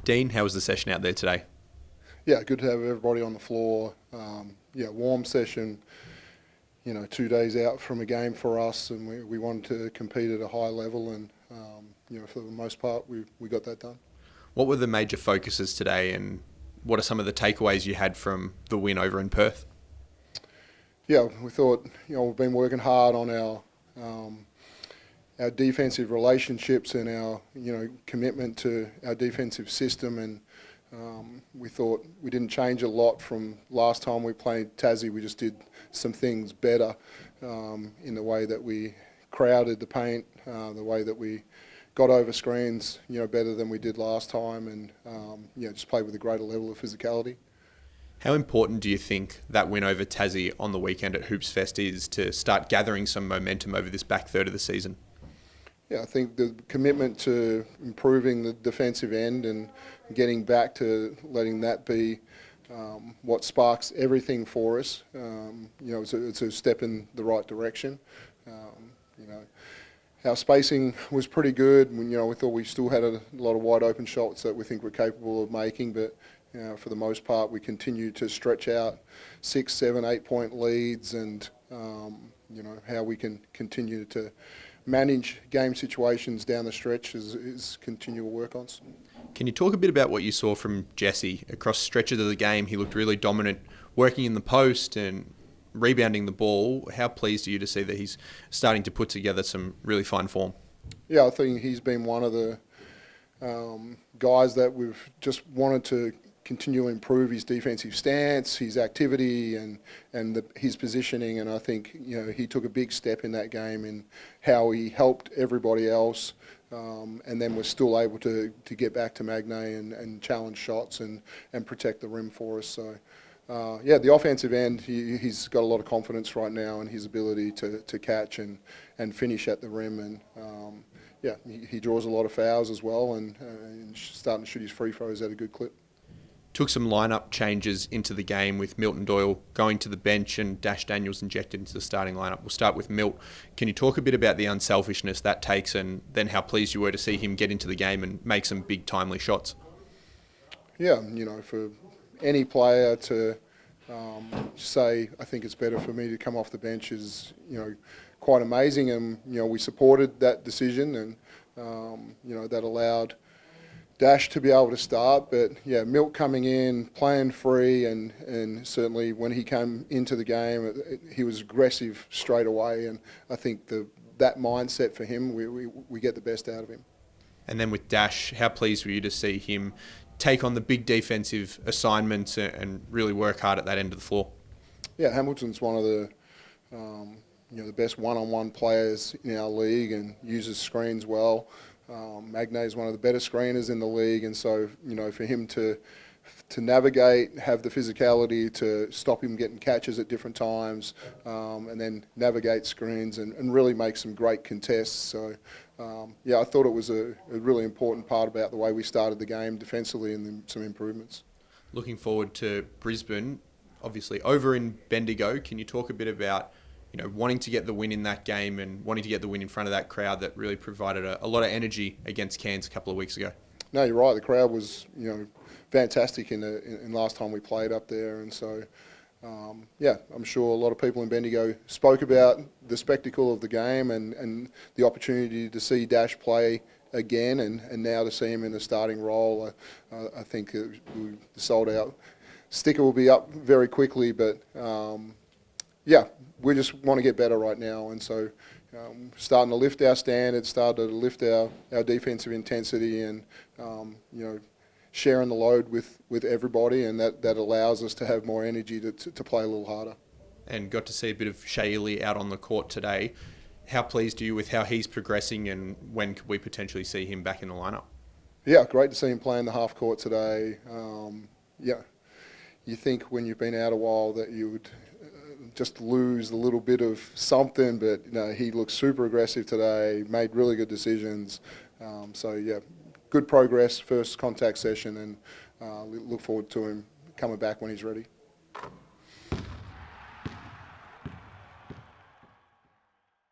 Dean, how was the session out there today? Yeah, good to have everybody on the floor. Warm session. 2 days out from a game for us, and we wanted to compete at a high level, and for the most part, we got that done. What were the major focuses today, and what are some of the takeaways you had from the win over in Perth? Yeah, we thought we've been working hard on our defensive relationships and our commitment to our defensive system, and we thought we didn't change a lot from last time we played Tassie. We just did some things better in the way that we crowded the paint, the way that we got over screens, better than we did last time, and just played with a greater level of physicality. How important do you think that win over Tassie on the weekend at Hoops Fest is to start gathering some momentum over this back third of the season? Yeah, I think the commitment to improving the defensive end and getting back to letting that be what sparks everything for us. It's a step in the right direction. Our spacing was pretty good. We thought we still had a lot of wide open shots that we think we're capable of making, but for the most part, we continue to stretch out 6, 7, 8 point leads, and how we can continue to manage game situations down the stretch is continual work on. Can you talk a bit about what you saw from Jesse across stretches of the game? He looked really dominant, working in the post and rebounding the ball. How pleased are you to see that he's starting to put together some really fine form? Yeah, I think he's been one of the guys that we've just wanted to continually improve his defensive stance, his activity, and his positioning. And I think he took a big step in that game in how he helped everybody else, and then was still able to get back to Magnay and challenge shots and protect the rim for us. So the offensive end, he's got a lot of confidence right now in his ability to catch and finish at the rim, and he draws a lot of fouls as well, and starting to shoot his free throws at a good clip. Took some lineup changes into the game with Milton Doyle going to the bench and Dash Daniels injected into the starting lineup. We'll start with Milt. Can you talk a bit about the unselfishness that takes, and then how pleased you were to see him get into the game and make some big timely shots? Yeah, for any player to say, I think it's better for me to come off the bench is, quite amazing. And, we supported that decision, and, that allowed Dash to be able to start. But, Milt coming in, playing free, and certainly when he came into the game, he was aggressive straight away. And I think that mindset for him, we get the best out of him. And then with Dash, how pleased were you to see him take on the big defensive assignments and really work hard at that end of the floor? Yeah, Hamilton's one of the the best one-on-one players in our league and uses screens well. Magnay is one of the better screeners in the league, and so for him to navigate, have the physicality to stop him getting catches at different times, and then navigate screens and really make some great contests. So I thought it was a really important part about the way we started the game defensively, and then some improvements. Looking forward to Brisbane, obviously over in Bendigo. Can you talk a bit about wanting to get the win in that game and wanting to get the win in front of that crowd that really provided a lot of energy against Cairns a couple of weeks ago? No, you're right. The crowd was, fantastic in last time we played up there, and so I'm sure a lot of people in Bendigo spoke about the spectacle of the game and the opportunity to see Dash play again, and now to see him in the starting role. I think the sold out sticker will be up very quickly, but we just want to get better right now, and so starting to lift our standards, starting to lift our defensive intensity, and sharing the load with everybody, and that allows us to have more energy to play a little harder. And got to see a bit of Shaili out on the court today. How pleased are you with how he's progressing, and when could we potentially see him back in the lineup? Yeah, great to see him playing the half court today. You think when you've been out a while that you would just lose a little bit of something, but he looks super aggressive today, made really good decisions. Good progress, first contact session, and look forward to him coming back when he's ready.